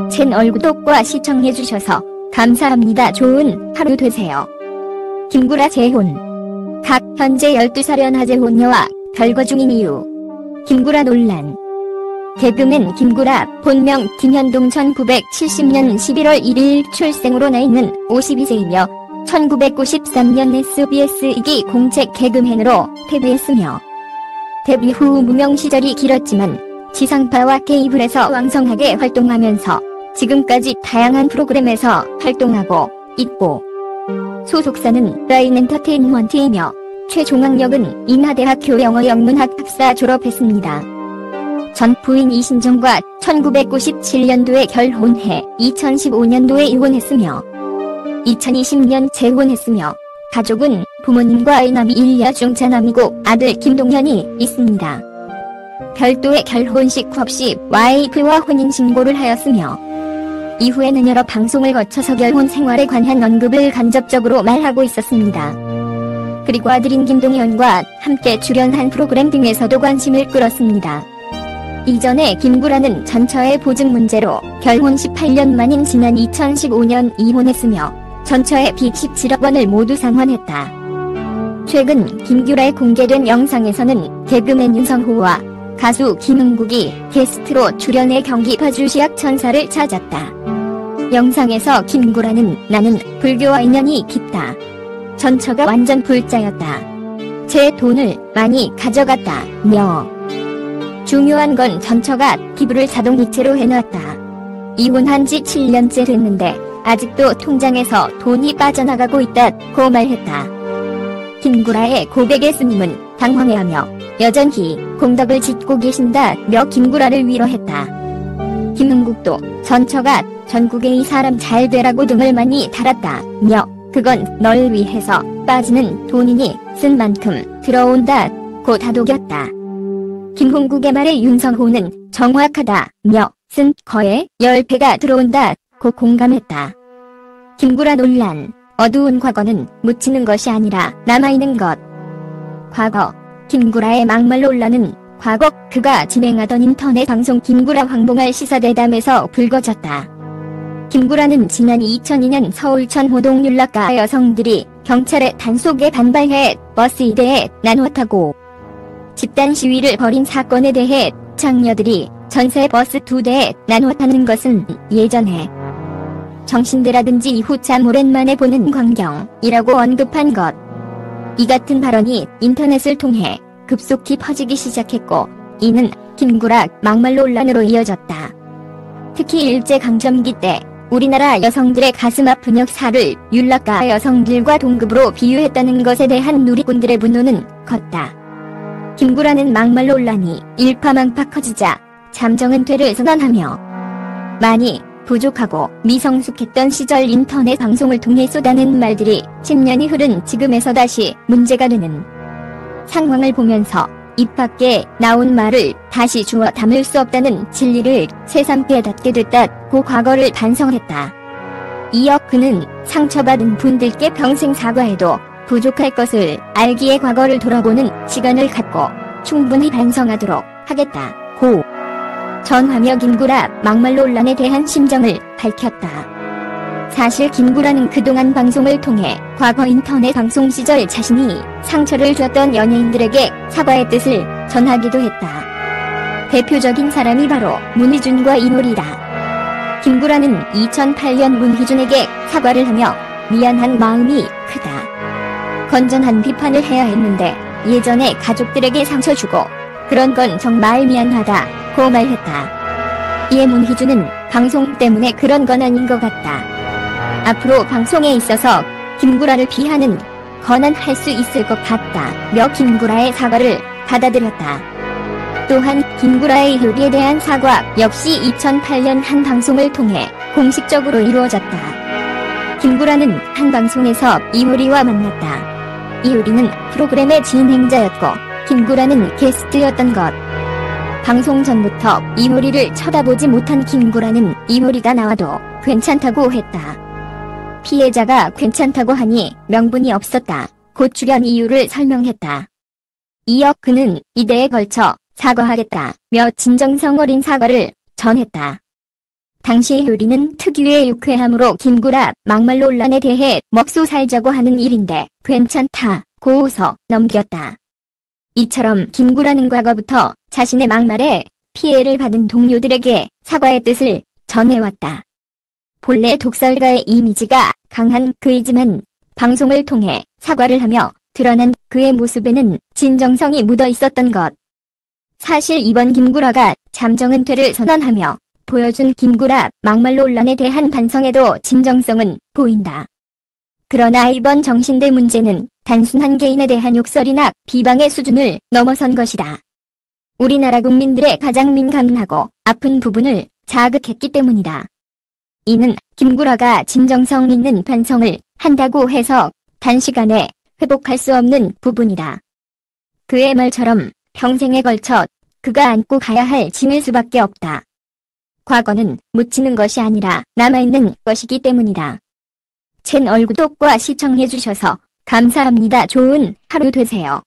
채널 구독과 시청해주셔서 감사합니다. 좋은 하루 되세요. 김구라 재혼. 각 현재 12살 하재혼녀와 별거 중인 이유. 김구라 논란. 개그맨 김구라, 본명 김현동 1970년 11월 1일 출생으로 나이는 52세이며 1993년 SBS 2기 공채 개그맨으로 데뷔했으며 데뷔 후 무명 시절이 길었지만 지상파와 케이블에서 왕성하게 활동하면서 지금까지 다양한 프로그램에서 활동하고 있고 소속사는 라인 엔터테인먼트이며 최종학력은 인하대학교 영어영문학 학사 졸업했습니다. 전 부인 이신정과 1997년도에 결혼해 2015년도에 이혼했으며 2020년 재혼했으며 가족은 부모님과 아이남이 일야중 자남이고 아들 김동현이 있습니다. 별도의 결혼식 없이 와이프와 혼인신고를 하였으며 이후에는 여러 방송을 거쳐서 결혼 생활에 관한 언급을 간접적으로 말하고 있었습니다. 그리고 아들인 김동현과 함께 출연한 프로그램 등에서도 관심을 끌었습니다. 이전에 김구라는 전처의 보증 문제로 결혼 18년 만인 지난 2015년 이혼했으며 전처의 빚 17억 원을 모두 상환했다. 최근 김구라의 공개된 영상에서는 개그맨 윤성호와 가수 김흥국이 게스트로 출연해 경기 파주시약 천사를 찾았다. 영상에서 김구라는 나는 불교와 인연이 깊다. 전처가 완전 불자였다. 제 돈을 많이 가져갔다며 중요한 건 전처가 기부를 자동이체로 해놨다. 이혼한 지 7년째 됐는데 아직도 통장에서 돈이 빠져나가고 있다고 말했다. 김구라의 고백에 스님은 당황해하며 여전히 공덕을 짓고 계신다며 김구라를 위로했다. 김흥국도 전처가 전국에 이 사람 잘 되라고 등을 많이 달았다며 그건 널 위해서 빠지는 돈이니 쓴 만큼 들어온다고 다독였다. 김흥국의 말에 윤성호는 정확하다며 쓴 거에 10배가 들어온다고 공감했다. 김구라 논란. 어두운 과거는 묻히는 것이 아니라 남아있는 것. 과거. 김구라의 막말 논란은 과거 그가 진행하던 인터넷 방송 김구라 황봉알 시사대담에서 불거졌다. 김구라는 지난 2002년 서울 천호동 윤락가 여성들이 경찰의 단속에 반발해 버스 2대에 나눠 타고 집단 시위를 벌인 사건에 대해 장녀들이 전세 버스 2대에 나눠 타는 것은 예전에 정신대라든지 이후 참 오랜만에 보는 광경이라고 언급한 것. 이 같은 발언이 인터넷을 통해 급속히 퍼지기 시작했고 이는 김구라 막말 논란으로 이어졌다. 특히 일제강점기 때 우리나라 여성들의 가슴 아픈 역사를 윤락가 여성들과 동급으로 비유했다는 것에 대한 누리꾼들의 분노는 컸다. 김구라는 막말 논란이 일파만파 커지자 잠정은퇴를 선언하며 많이 부족하고 미성숙했던 시절 인터넷 방송을 통해 쏟아낸 말들이 10년이 흐른 지금에서 다시 문제가 되는 상황을 보면서 입 밖에 나온 말을 다시 주워 담을 수 없다는 진리를 새삼 깨닫게 됐다고 과거를 반성했다. 이어 그는 상처받은 분들께 평생 사과해도 부족할 것을 알기에 과거를 돌아보는 시간을 갖고 충분히 반성하도록 하겠다고 전하며 김구라 막말 논란에 대한 심정을 밝혔다. 사실 김구라는 그동안 방송을 통해 과거 인터넷 방송 시절 자신이 상처를 줬던 연예인들에게 사과의 뜻을 전하기도 했다. 대표적인 사람이 바로 문희준과 이효리다. 김구라는 2008년 문희준에게 사과를 하며 미안한 마음이 크다. 건전한 비판을 해야 했는데 예전에 가족들에게 상처 주고 그런 건 정말 미안하다고 말했다. 이에 문희준은 방송 때문에 그런 건 아닌 것 같다. 앞으로 방송에 있어서 김구라를 비하는 건은 할 수 있을 것 같다며 김구라의 사과를 받아들였다. 또한 김구라의 효리에 대한 사과 역시 2008년 한 방송을 통해 공식적으로 이루어졌다. 김구라는 한 방송에서 이효리와 만났다. 이효리는 프로그램의 진행자였고 김구라는 게스트였던 것. 방송 전부터 이효리를 쳐다보지 못한 김구라는 이효리가 나와도 괜찮다고 했다. 피해자가 괜찮다고 하니 명분이 없었다. 곧 출연 이유를 설명했다. 이어 그는 이대에 걸쳐 사과하겠다며 진정성 어린 사과를 전했다. 당시 효리는 특유의 유쾌함으로 김구라 막말 논란에 대해 먹고 살자고 하는 일인데 괜찮다 고 웃어 넘겼다. 이처럼 김구라는 과거부터 자신의 막말에 피해를 받은 동료들에게 사과의 뜻을 전해왔다. 본래 독설가의 이미지가 강한 그이지만 방송을 통해 사과를 하며 드러난 그의 모습에는 진정성이 묻어 있었던 것. 사실 이번 김구라가 잠정은퇴를 선언하며 보여준 김구라 막말 논란에 대한 반성에도 진정성은 보인다. 그러나 이번 정신대 문제는 단순한 개인에 대한 욕설이나 비방의 수준을 넘어선 것이다. 우리나라 국민들의 가장 민감하고 아픈 부분을 자극했기 때문이다. 이는 김구라가 진정성 있는 반성을 한다고 해서 단시간에 회복할 수 없는 부분이다. 그의 말처럼 평생에 걸쳐 그가 안고 가야 할 짐일 수밖에 없다. 과거는 묻히는 것이 아니라 남아있는 것이기 때문이다. 채널 구독과 시청해주셔서 감사합니다. 좋은 하루 되세요.